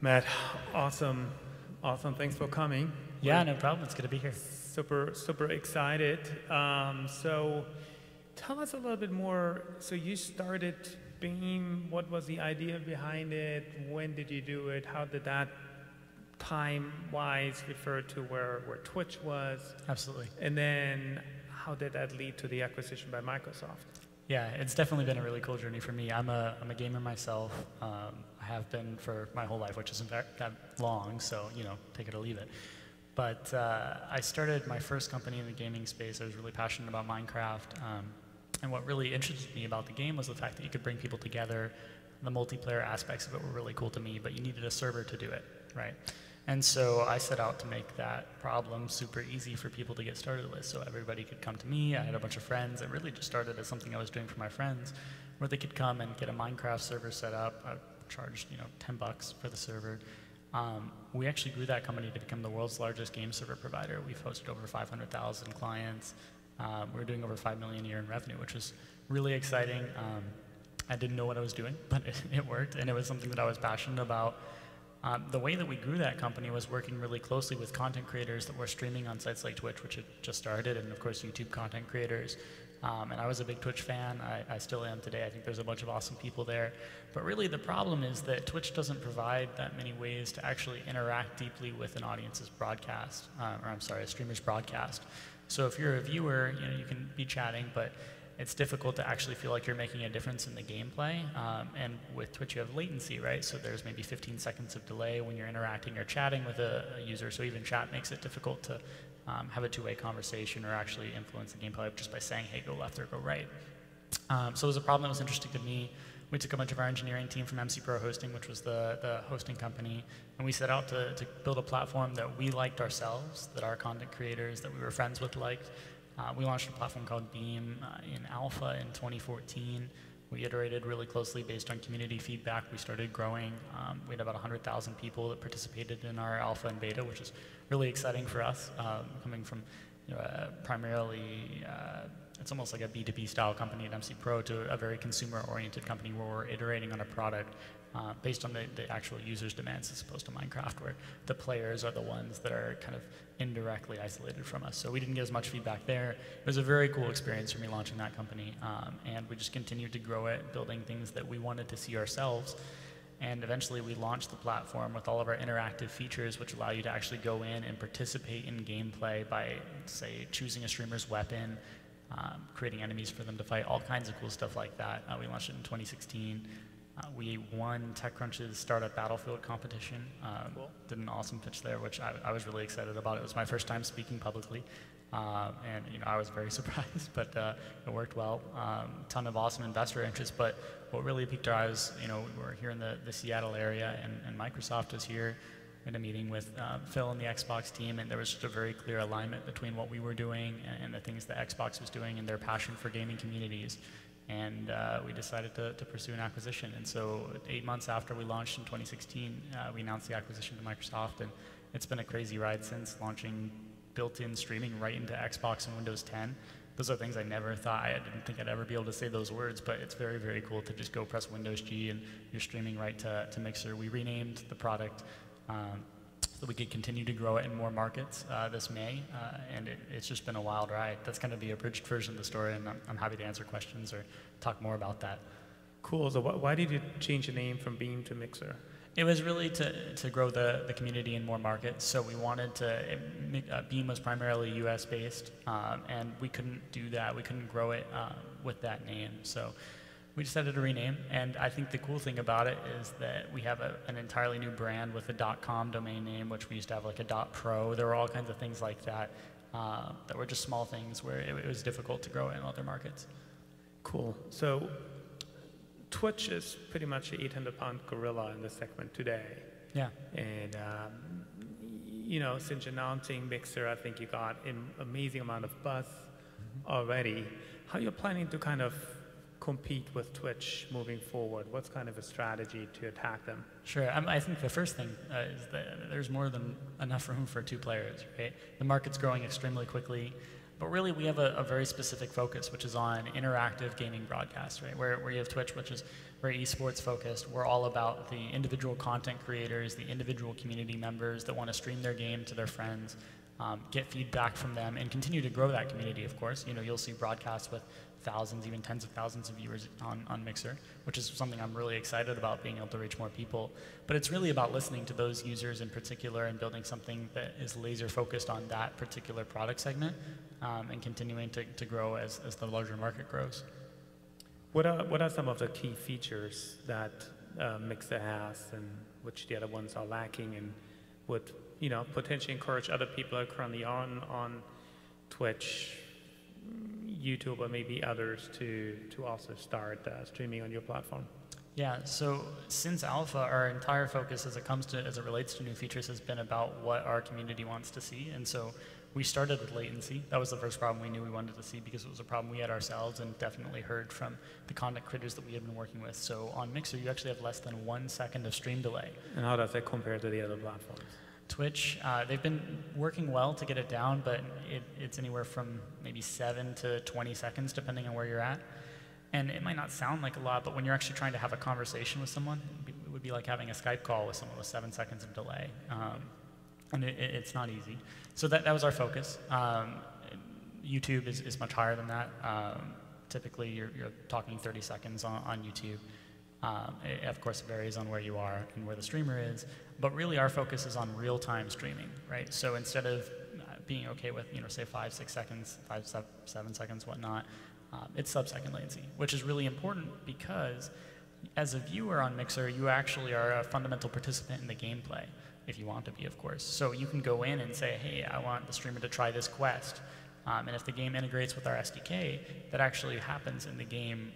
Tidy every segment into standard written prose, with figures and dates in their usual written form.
Matt, awesome. Awesome. Thanks for coming. Yeah, no problem. It's good to be here. Super excited. So tell us a little bit more. So you started Beam. What was the idea behind it? When did you do it? How did that time-wise refer to where Twitch was? Absolutely. And then how did that lead to the acquisition by Microsoft? Yeah, it's definitely been a really cool journey for me. I'm a gamer myself. I have been for my whole life, which isn't that long, so, take it or leave it. But I started my first company in the gaming space. I was really passionate about Minecraft. And what really interested me about the game was the fact that you could bring people together. The multiplayer aspects of it were really cool to me, but you needed a server to do it, right? And so I set out to make that problem super easy for people to get started with, so everybody could come to me. I had a bunch of friends. It really just started as something I was doing for my friends, where they could come and get a Minecraft server set up. I charged, $10 for the server. We actually grew that company to become the world's largest game server provider. We've hosted over 500,000 clients. We're doing over $5 million a year in revenue, which was really exciting. I didn't know what I was doing, but it worked, and it was something that I was passionate about. The way that we grew that company was working really closely with content creators that were streaming on sites like Twitch, which had just started, and of course YouTube content creators. And I was a big Twitch fan. I still am today. I think there's a bunch of awesome people there. But really the problem is that Twitch doesn't provide that many ways to actually interact deeply with an audience's broadcast, a streamer's broadcast. So if you're a viewer, you can be chatting, but it's difficult to actually feel like you're making a difference in the gameplay. And with Twitch, you have latency, right? So there's maybe 15 seconds of delay when you're interacting or chatting with a user. So even chat makes it difficult to have a two-way conversation or actually influence the gameplay just by saying, hey, go left or go right. So it was a problem that was interesting to me. We took a bunch of our engineering team from MC Pro Hosting, which was the hosting company, and we set out to build a platform that we liked ourselves, that our content creators that we were friends with liked. We launched a platform called Beam in alpha in 2014. We iterated really closely based on community feedback. We started growing. We had about 100,000 people that participated in our alpha and beta, which is really exciting for us, coming from primarily, it's almost like a B2B style company at MC Pro to a very consumer-oriented company where we're iterating on a product based on the actual user's demands as opposed to Minecraft, where the players are the ones that are kind of indirectly isolated from us. So we didn't get as much feedback there. It was a very cool experience for me launching that company, and we just continued to grow it, building things that we wanted to see ourselves. And eventually we launched the platform with all of our interactive features, which allow you to actually go in and participate in gameplay by, say, choosing a streamer's weapon, creating enemies for them to fight, all kinds of cool stuff like that. We launched it in 2016. We won TechCrunch's Startup Battlefield competition. Cool. Did an awesome pitch there, which I was really excited about. It was my first time speaking publicly, and I was very surprised, but it worked well. Ton of awesome investor interest, but what really piqued our eyes, we were here in the Seattle area, and Microsoft was here. We had a meeting with Phil and the Xbox team, and there was just a very clear alignment between what we were doing and the things that Xbox was doing and their passion for gaming communities. And we decided to pursue an acquisition. And so 8 months after we launched in 2016, we announced the acquisition to Microsoft, and it's been a crazy ride since, launching built-in streaming right into Xbox and Windows 10. Those are things I never thought. I didn't think I'd ever be able to say those words, but it's very, very cool to just go press Windows G and you're streaming right to Mixer. We renamed the product so we could continue to grow it in more markets this May, and it's just been a wild ride. That's kind of the abridged version of the story, and I'm happy to answer questions or talk more about that. Cool. So why did you change the name from Beam to Mixer? It was really to grow the community in more markets. So we wanted to, Beam was primarily US based, and we couldn't do that. We couldn't grow it with that name. So we decided to rename, and I think the cool thing about it is that we have an entirely new brand with a .com domain name, which we used to have like a .pro. There were all kinds of things like that that were just small things where it was difficult to grow in other markets. Cool. So Twitch is pretty much the 800-pound gorilla in the segment today. Yeah. And since announcing Mixer, I think you got an amazing amount of buzz already. How are you planning to kind of compete with Twitch moving forward? What's kind of a strategy to attack them? Sure. I think the first thing is that there's more than enough room for two players, right? The market's growing extremely quickly, but really we have a very specific focus, which is on interactive gaming broadcasts, right? Where you have Twitch, which is We're eSports focused. We're all about the individual content creators, the individual community members that want to stream their game to their friends, get feedback from them, and continue to grow that community, of course. You know, you'll see broadcasts with thousands, even tens of thousands of viewers on Mixer, which is something I'm really excited about, being able to reach more people. But it's really about listening to those users in particular and building something that is laser focused on that particular product segment, and continuing to grow as the larger market grows. What are some of the key features that Mixer has, and which the other ones are lacking, and would, you know, potentially encourage other people that are currently on Twitch, YouTube, or maybe others to also start streaming on your platform? Yeah, so since alpha, our entire focus as it relates to new features has been about what our community wants to see. And so we started with latency. That was the first problem we knew we wanted to see, because it was a problem we had ourselves and definitely heard from the content creators that we had been working with. So on Mixer, you actually have less than 1 second of stream delay. And how does that compare to the other platforms? Twitch, they've been working well to get it down, but it's anywhere from maybe 7 to 20 seconds, depending on where you're at. And it might not sound like a lot, but when you're actually trying to have a conversation with someone, it would be like having a Skype call with someone with 7 seconds of delay. And it's not easy. So that was our focus. YouTube is much higher than that. Typically, you're talking 30 seconds on YouTube. Of course, it varies on where you are and where the streamer is, but really our focus is on real-time streaming, right? So instead of being okay with, you know, say 5, 6 seconds, 7 seconds, whatnot, it's sub-second latency, which is really important because as a viewer on Mixer, you actually are a fundamental participant in the gameplay, if you want to be, of course. So you can go in and say, hey, I want the streamer to try this quest. And if the game integrates with our SDK, that actually happens in the game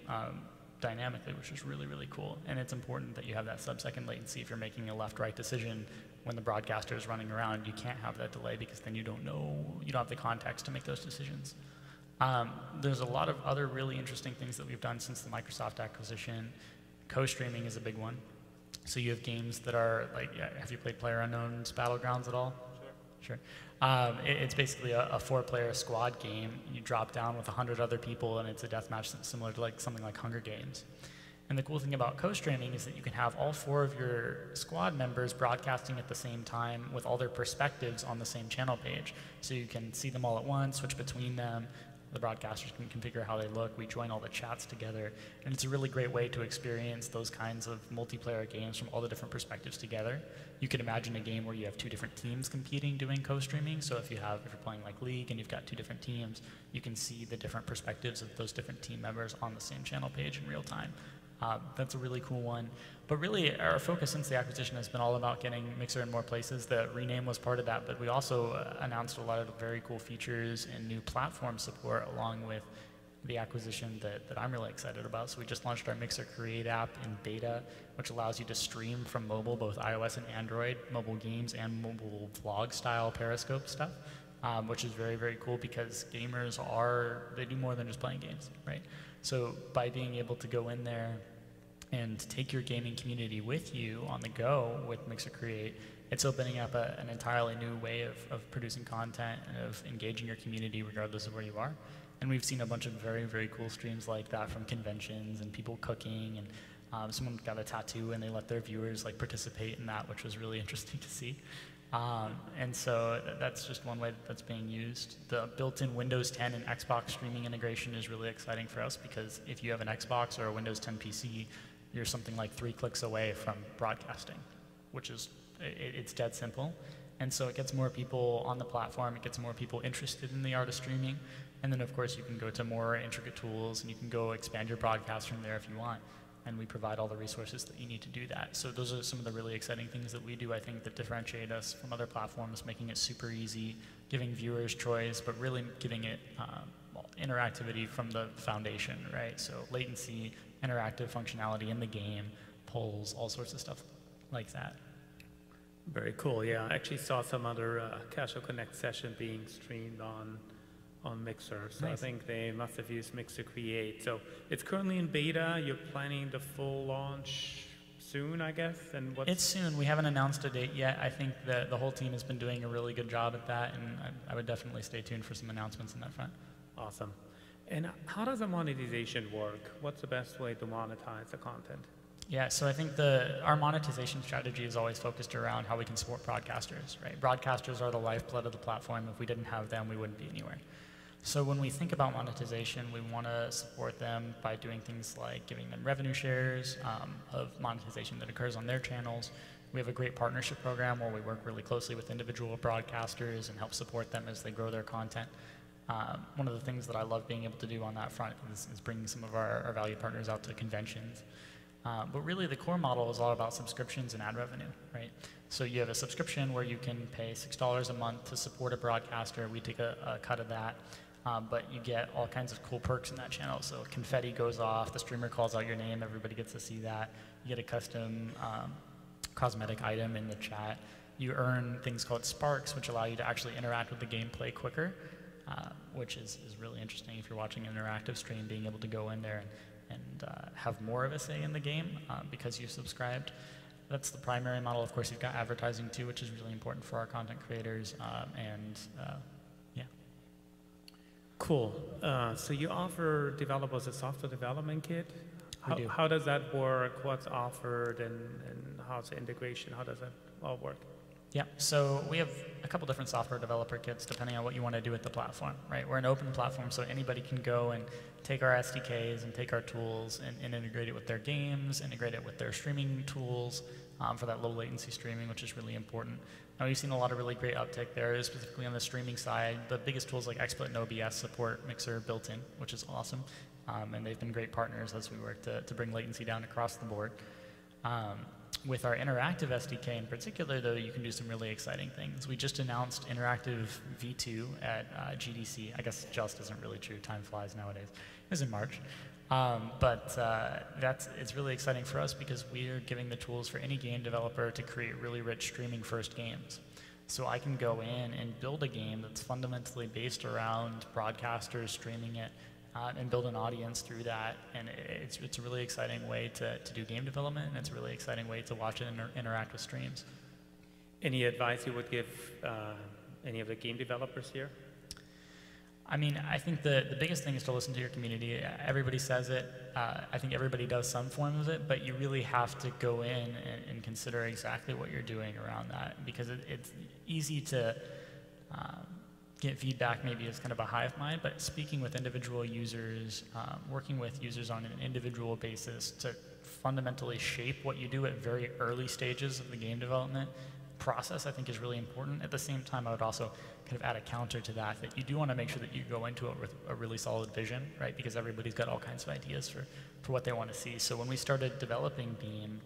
dynamically, which is really, really cool. And it's important that you have that sub-second latency if you're making a left-right decision when the broadcaster is running around. You can't have that delay because then you don't have the context to make those decisions. There's a lot of other really interesting things that we've done since the Microsoft acquisition. Co-streaming is a big one. So you have games that are like, have you played PlayerUnknown's Battlegrounds at all? Sure. It's basically a 4-player squad game. You drop down with 100 other people, and it's a deathmatch similar to like something like Hunger Games. And the cool thing about co-streaming is that you can have all 4 of your squad members broadcasting at the same time with all their perspectives on the same channel page. So you can see them all at once, switch between them. The broadcasters can configure how they look. We join all the chats together. And it's a really great way to experience those kinds of multiplayer games from all the different perspectives together. You could imagine a game where you have 2 different teams competing doing co-streaming. So if you're playing like League and you've got 2 different teams, you can see the different perspectives of those different team members on the same channel page in real time. That's a really cool one. But really, our focus since the acquisition has been all about getting Mixer in more places. The rename was part of that, but we also announced a lot of very cool features and new platform support along with the acquisition that I'm really excited about. So we just launched our Mixer Create app in beta, which allows you to stream from mobile, both iOS and Android, mobile games and mobile vlog-style Periscope stuff, which is very, very cool because gamers they do more than just playing games, right? So by being able to go in there and take your gaming community with you on the go with Mixer Create, it's opening up an entirely new way of producing content and of engaging your community regardless of where you are. And we've seen a bunch of very, very cool streams like that from conventions and people cooking, and someone got a tattoo and they let their viewers like participate in that, which was really interesting to see. And so that's just one way that's being used. The built-in Windows 10 and Xbox streaming integration is really exciting for us because if you have an Xbox or a Windows 10 PC, you're something like 3 clicks away from broadcasting, which is, it's dead simple. And so it gets more people on the platform, it gets more people interested in the art of streaming. And then of course you can go to more intricate tools and you can go expand your broadcast from there if you want. And we provide all the resources that you need to do that. So those are some of the really exciting things that we do, I think, that differentiate us from other platforms, making it super easy, giving viewers choice, but really giving it interactivity from the foundation, right? So latency, interactive functionality in the game, polls, all sorts of stuff like that. Very cool. Yeah, I actually saw some other Casual Connect session being streamed on Mixer. So nice. I think they must have used Mixer Create. So it's currently in beta. You're planning the full launch soon, I guess? And It's soon. We haven't announced a date yet. I think that the whole team has been doing a really good job at that, and I would definitely stay tuned for some announcements on that front. Awesome. And how does the monetization work? What's the best way to monetize the content? Yeah, so I think our monetization strategy is always focused around how we can support broadcasters, right? Broadcasters are the lifeblood of the platform. If we didn't have them, we wouldn't be anywhere. So when we think about monetization, we want to support them by doing things like giving them revenue shares of monetization that occurs on their channels. We have a great partnership program where we work really closely with individual broadcasters and help support them as they grow their content. One of the things that I love being able to do on that front is bringing some of our valued partners out to conventions. But really the core model is all about subscriptions and ad revenue, right? So you have a subscription where you can pay $6 a month to support a broadcaster. We take a cut of that. But you get all kinds of cool perks in that channel. So confetti goes off, the streamer calls out your name, everybody gets to see that. You get a custom cosmetic item in the chat. You earn things called sparks, which allow you to actually interact with the gameplay quicker, which is really interesting if you're watching an interactive stream, being able to go in there and have more of a say in the game because you've subscribed. That's the primary model. Of course, you've got advertising too, which is really important for our content creators. Yeah. Cool. So you offer developers a software development kit. We do. How does that work? What's offered and how's the integration? How does that all work? Yeah, so we have a couple different software developer kits depending on what you want to do with the platform, right? We're an open platform, so anybody can go and take our SDKs and take our tools and integrate it with their games, integrate it with their streaming tools for that low latency streaming, which is really important. Now we've seen a lot of really great uptick there, specifically on the streaming side. The biggest tools like XSplit and OBS support Mixer built in, which is awesome. And they've been great partners as we work to bring latency down across the board. With our interactive SDK in particular, though, you can do some really exciting things. We just announced interactive V2 at GDC. I guess just isn't really true. Time flies nowadays. It was in March. It's really exciting for us because we are giving the tools for any game developer to create really rich streaming first games. So I can go in and build a game that's fundamentally based around broadcasters streaming it and build an audience through that. And it's a really exciting way to do game development, and it's a really exciting way to watch it and interact with streams. Any advice you would give any of the game developers here? I mean, I think the biggest thing is to listen to your community. Everybody says it. I think everybody does some form of it, but you really have to go in and consider exactly what you're doing around that, because it's easy to get feedback maybe as kind of a hive mind, but speaking with individual users, working with users on an individual basis to fundamentally shape what you do at very early stages of the game development process, I think is really important. At the same time, I would also kind of add a counter to that you do want to make sure that you go into it with a really solid vision, right? Because everybody's got all kinds of ideas for what they want to see. So when we started developing Beam,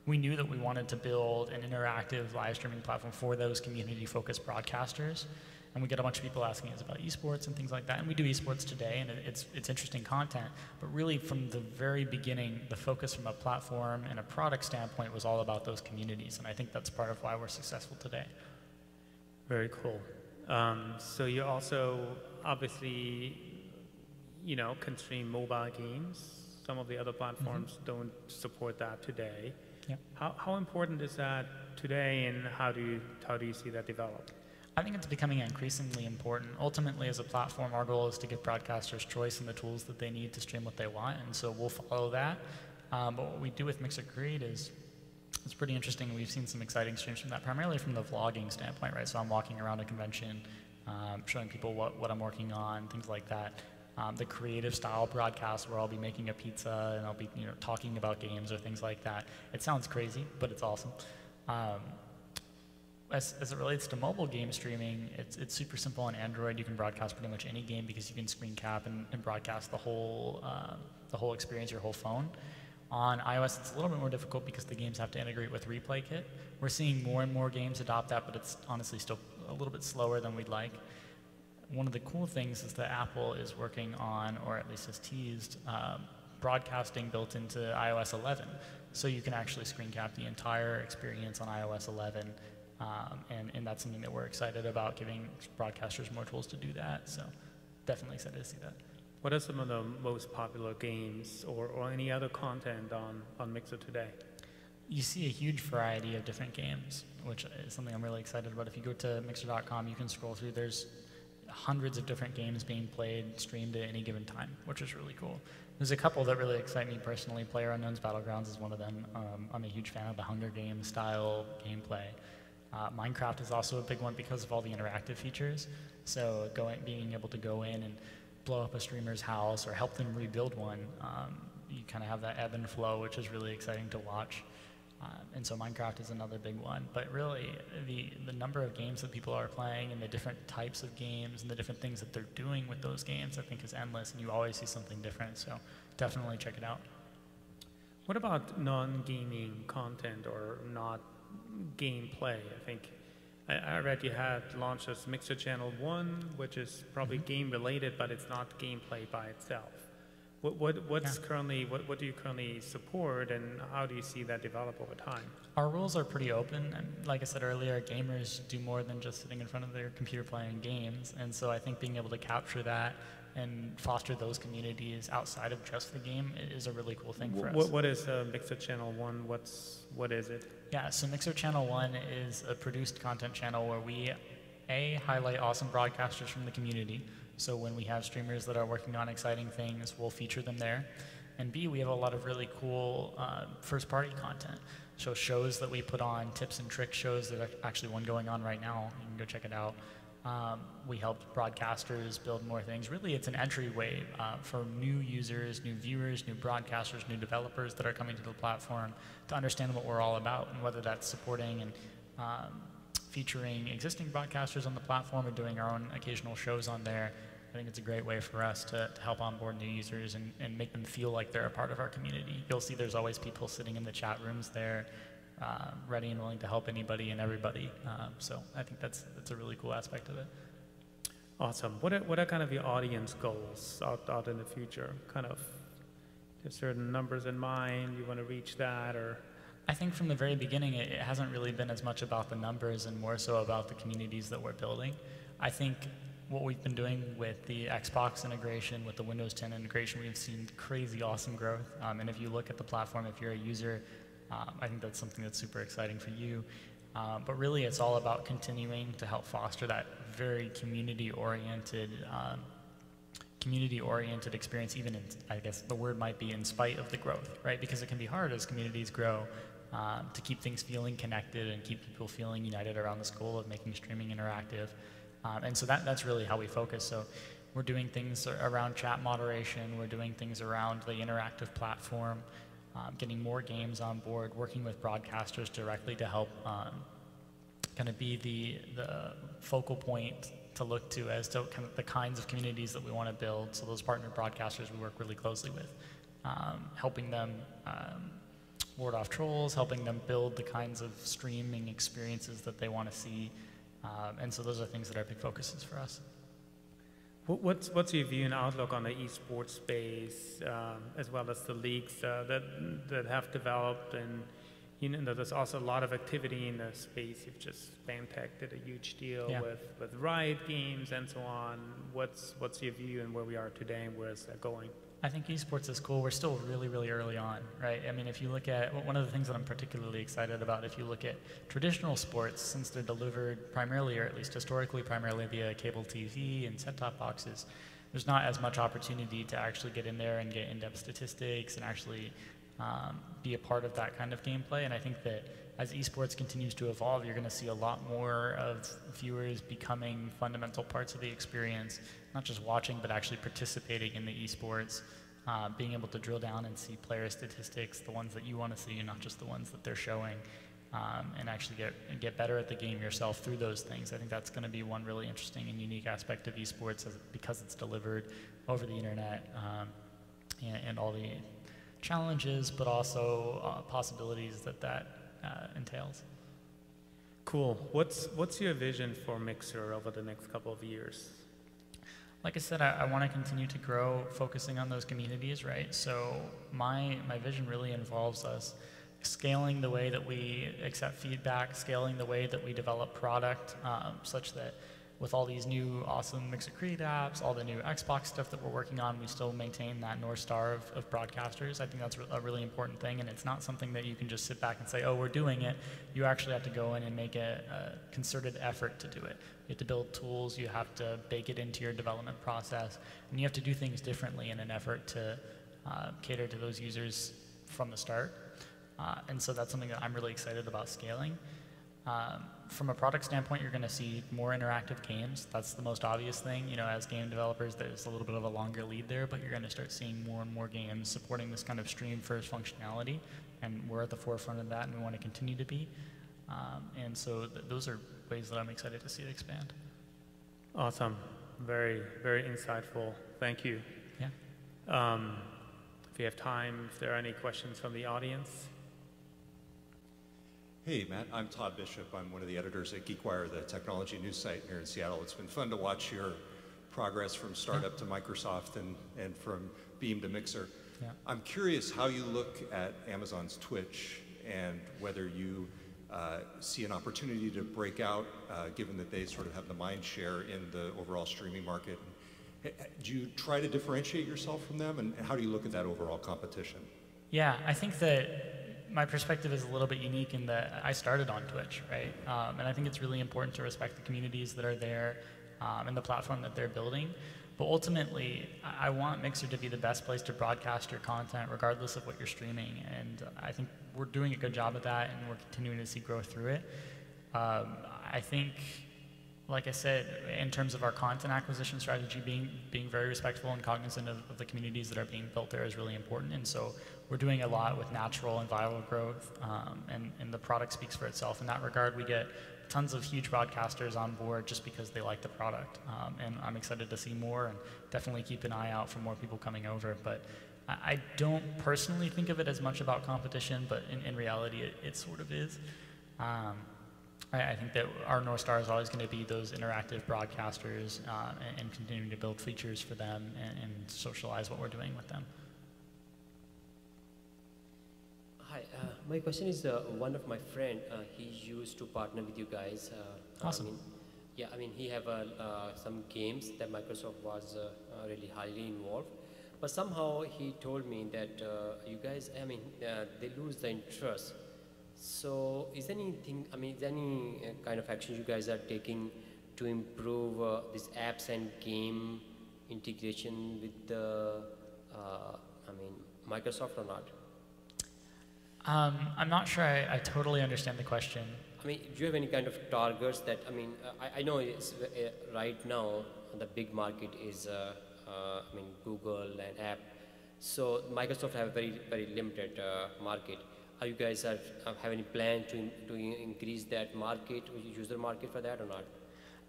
we knew that we wanted to build an interactive live streaming platform for those community-focused broadcasters. And we get a bunch of people asking us about eSports and things like that. And we do eSports today, and it's interesting content. But really, from the very beginning, the focus from a platform and a product standpoint was all about those communities. And I think that's part of why we're successful today. Very cool. So you also, obviously, can stream mobile games. Some of the other platforms don't support that today. Yeah. How important is that today, and how do you see that develop? I think it's becoming increasingly important. Ultimately, as a platform, our goal is to give broadcasters choice in the tools that they need to stream what they want, and so we'll follow that. But what we do with Mixer Create is it's pretty interesting. We've seen some exciting streams from that, primarily from the vlogging standpoint, right? So I'm walking around a convention, showing people what I'm working on, things like that. The creative style broadcast where I'll be making a pizza and I'll be talking about games or things like that. It sounds crazy, but it's awesome. As it relates to mobile game streaming, it's super simple on Android. You can broadcast pretty much any game because you can screen cap and broadcast the whole experience, your whole phone. On iOS, it's a little bit more difficult because the games have to integrate with Replay Kit. We're seeing more and more games adopt that, but it's honestly still a little bit slower than we'd like. One of the cool things is that Apple is working on, or at least has teased, broadcasting built into iOS 11. So you can actually screen cap the entire experience on iOS 11. And that's something that we're excited about, giving broadcasters more tools to do that. So definitely excited to see that. What are some of the most popular games or any other content on Mixer today? You see a huge variety of different games, which is something I'm really excited about. If you go to mixer.com, you can scroll through. There's hundreds of different games being played, streamed at any given time, which is really cool. There's a couple that really excite me personally. PlayerUnknown's Battlegrounds is one of them. I'm a huge fan of the Hunger Games style gameplay. Minecraft is also a big one because of all the interactive features. So being able to go in and blow up a streamer's house or help them rebuild one, you kind of have that ebb and flow, which is really exciting to watch. And so Minecraft is another big one. But really, the number of games that people are playing and the different types of games and the different things that they're doing with those games, I think is endless, and you always see something different. So definitely check it out. What about non-gaming content or not gameplay? I think I read you had launched this Mixer Channel 1, which is probably game related, but it's not gameplay by itself. What do you currently support, and how do you see that develop over time? Our rules are pretty open, and like I said earlier, gamers do more than just sitting in front of their computer playing games, and so I think being able to capture that and foster those communities outside of just the game is a really cool thing for us. What is Mixer Channel 1? What is it? Yeah, so Mixer Channel 1 is a produced content channel where we, highlight awesome broadcasters from the community. So when we have streamers that are working on exciting things, we'll feature them there. And B, we have a lot of really cool first-party content. So shows that we put on, tips and tricks shows. There's actually one going on right now. You can go check it out. We help broadcasters build more things. Really, it's an entryway for new users, new viewers, new broadcasters, new developers that are coming to the platform to understand what we're all about, and whether that's supporting and featuring existing broadcasters on the platform or doing our own occasional shows on there. I think it's a great way for us to help onboard new users and make them feel like they're a part of our community. You'll see there's always people sitting in the chat rooms there, ready and willing to help anybody and everybody. So I think that's a really cool aspect of it. Awesome. What are kind of your audience goals out in the future? Kind of, there's certain numbers in mind, you want to reach that, or? I think from the very beginning, it hasn't really been as much about the numbers and more so about the communities that we're building. I think what we've been doing with the Xbox integration, with the Windows 10 integration, we've seen crazy awesome growth. And if you look at the platform, if you're a user, I think that's something that's super exciting for you. But really, it's all about continuing to help foster that very community-oriented experience, even in, I guess the word might be in spite of the growth, right? Because it can be hard as communities grow to keep things feeling connected and keep people feeling united around this goal of making streaming interactive. And so that's really how we focus. So we're doing things around chat moderation, we're doing things around the interactive platform, getting more games on board, working with broadcasters directly to help kind of be the focal point to look to as to kind of the kinds of communities that we want to build. So those partner broadcasters we work really closely with, helping them ward off trolls, helping them build the kinds of streaming experiences that they want to see. And so those are things that are big focuses for us. What's your view and outlook on the eSports space, as well as the leagues that have developed? And there's also a lot of activity in the space. You've just BAMTech did a huge deal with Riot Games and so on. What's your view and where we are today and where is that going? I think esports is cool. We're still really, really early on, right? I mean, if you look at, one of the things that I'm particularly excited about, if you look at traditional sports, since they're delivered primarily, or at least historically, primarily via cable TV and set-top boxes, there's not as much opportunity to actually get in there and get in-depth statistics and actually be a part of that kind of gameplay. And I think that as esports continues to evolve, you're going to see a lot more of viewers becoming fundamental parts of the experience, not just watching, but actually participating in the esports, being able to drill down and see player statistics, the ones that you want to see, and not just the ones that they're showing, and actually get better at the game yourself through those things. I think that's going to be one really interesting and unique aspect of esports because it's delivered over the internet, and all the challenges, but also possibilities that entails. Cool. What's your vision for Mixer over the next couple of years? Like I said, I want to continue to grow, focusing on those communities, right? So my vision really involves us scaling the way that we accept feedback, scaling the way that we develop product, such that with all these new awesome Mixer Create apps, all the new Xbox stuff that we're working on, we still maintain that North Star of broadcasters. I think that's a really important thing, and it's not something that you can just sit back and say, oh, we're doing it. You actually have to go in and make a concerted effort to do it. You have to build tools, you have to bake it into your development process, and you have to do things differently in an effort to cater to those users from the start. And so that's something that I'm really excited about scaling. From a product standpoint, you're going to see more interactive games. That's the most obvious thing. You know, as game developers, there's a little bit of a longer lead there, but you're going to start seeing more and more games supporting this kind of stream-first functionality, and we're at the forefront of that, and we want to continue to be. And so those are ways that I'm excited to see it expand. Awesome. Very, very insightful. Thank you. Yeah. If you have time, if there are any questions from the audience. Hey, Matt, I'm Todd Bishop. I'm one of the editors at GeekWire, the technology news site here in Seattle. It's been fun to watch your progress from startup to Microsoft and from Beam to Mixer. Yeah. I'm curious how you look at Amazon's Twitch and whether you see an opportunity to break out, given that they sort of have the mind share in the overall streaming market. Do you try to differentiate yourself from them, and how do you look at that overall competition? Yeah, I think that my perspective is a little bit unique in that I started on Twitch, right? And I think it's really important to respect the communities that are there and the platform that they're building. But ultimately, I want Mixer to be the best place to broadcast your content regardless of what you're streaming. And I think we're doing a good job of that, and we're continuing to see growth through it. I think, like I said, in terms of our content acquisition strategy, being very respectful and cognizant of the communities that are being built there is really important. And so we're doing a lot with natural and viral growth, and the product speaks for itself. In that regard, we get tons of huge broadcasters on board just because they like the product. And I'm excited to see more, and definitely keep an eye out for more people coming over. But I don't personally think of it as much about competition, but in reality, it sort of is. I think that our North Star is always going to be those interactive broadcasters and continuing to build features for them and socialize what we're doing with them. Hi, my question is one of my friend, he used to partner with you guys. Awesome. He have some games that Microsoft was really highly involved, but somehow he told me that you guys, they lose the interest. So is there anything, is there any kind of action you guys are taking to improve these apps and game integration with the, Microsoft or not? I'm not sure I totally understand the question. Do you have any kind of targets that, I know it's, right now the big market is, Google and app. So Microsoft have a very, very limited market. Are you guys have any plan to increase that market, user market for that or not?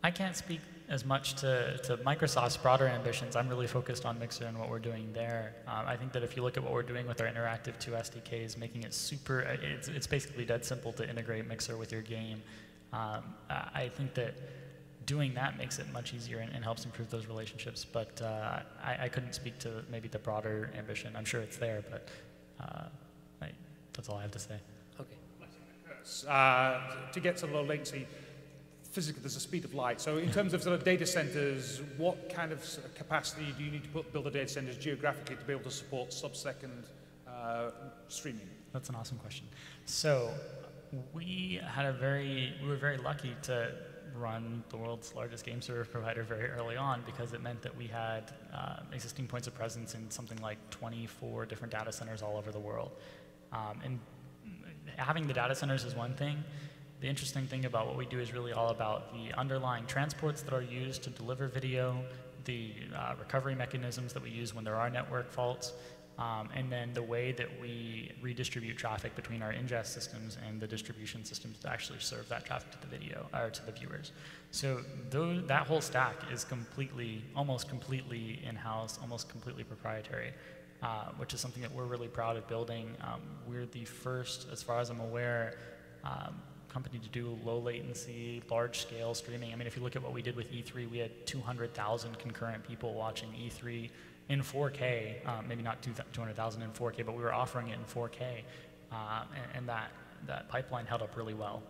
I can't speak as much to Microsoft's broader ambitions. I'm really focused on Mixer and what we're doing there. I think that if you look at what we're doing with our Interactive 2 SDKs, making it super, it's basically dead simple to integrate Mixer with your game. I think that doing that makes it much easier and helps improve those relationships. But I couldn't speak to maybe the broader ambition. I'm sure it's there, but that's all I have to say. Okay. To get to low latency, physically there's a speed of light. So in terms of sort of data centers, what kind of capacity do you need to build the data centers geographically to be able to support sub-second streaming? That's an awesome question. So we were very lucky to run the world's largest game server provider very early on, because it meant that we had existing points of presence in something like 24 different data centers all over the world. And having the data centers is one thing. The interesting thing about what we do is really all about the underlying transports that are used to deliver video, the recovery mechanisms that we use when there are network faults, and then the way that we redistribute traffic between our ingest systems and the distribution systems to actually serve that traffic to the video or to the viewers. So that whole stack is almost completely in-house, almost completely proprietary. Which is something that we're really proud of building. We're the first, as far as I'm aware, company to do low latency, large scale streaming. If you look at what we did with E3, we had 200,000 concurrent people watching E3 in 4K, maybe not 200,000 in 4K, but we were offering it in 4K. And that pipeline held up really well.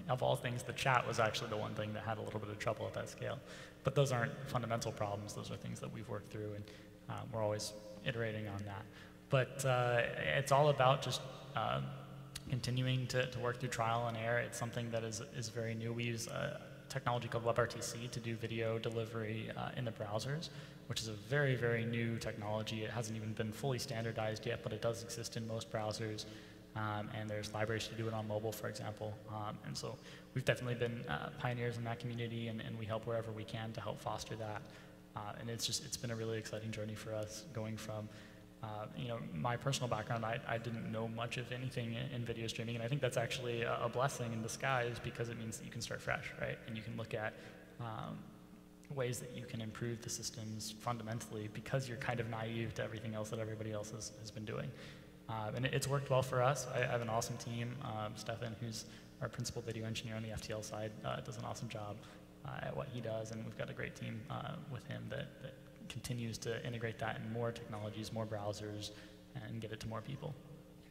Of all things, the chat was actually the one thing that had a little bit of trouble at that scale. But those aren't fundamental problems. Those are things that we've worked through, and we're always iterating on that. But it's all about just continuing to work through trial and error. It's something that is very new. We use technology called WebRTC to do video delivery in the browsers, which is a very, very new technology. It hasn't even been fully standardized yet, but it does exist in most browsers. And there's libraries to do it on mobile, for example. And so we've definitely been pioneers in that community, and we help wherever we can to help foster that. And it's been a really exciting journey for us, going from my personal background. I didn't know much of anything in video streaming, and I think that's actually a blessing in disguise, because it means that you can start fresh, right? And you can look at ways that you can improve the systems fundamentally, because you're kind of naive to everything else that everybody else has been doing. And it's worked well for us. I have an awesome team. Stefan, who's our principal video engineer on the FTL side, does an awesome job at what he does, and we've got a great team with him that continues to integrate that in more technologies, more browsers, and get it to more people.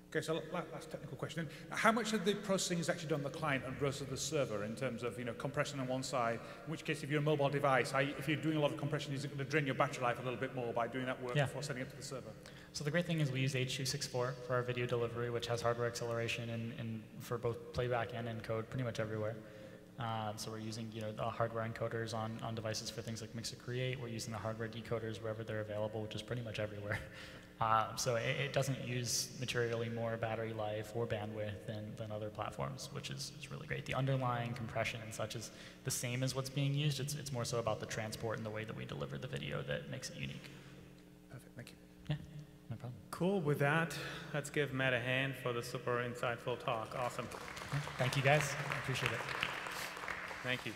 Okay, so last technical question. How much of the processing is actually done on the client and versus the server in terms of compression on one side? In which case, if you're a mobile device, if you're doing a lot of compression, is it going to drain your battery life a little bit more by doing that work before sending it to the server? So the great thing is we use H.264 for our video delivery, which has hardware acceleration and for both playback and encode pretty much everywhere. So we're using the hardware encoders on devices for things like Mixer Create. We're using the hardware decoders wherever they're available, which is pretty much everywhere. So it doesn't use materially more battery life or bandwidth than other platforms, which is really great. The underlying compression and such is the same as what's being used. It's more so about the transport and the way that we deliver the video that makes it unique. Perfect, thank you. Yeah, no problem. Cool. With that, let's give Matt a hand for the super insightful talk. Awesome. Thank you, guys. I appreciate it. Thank you.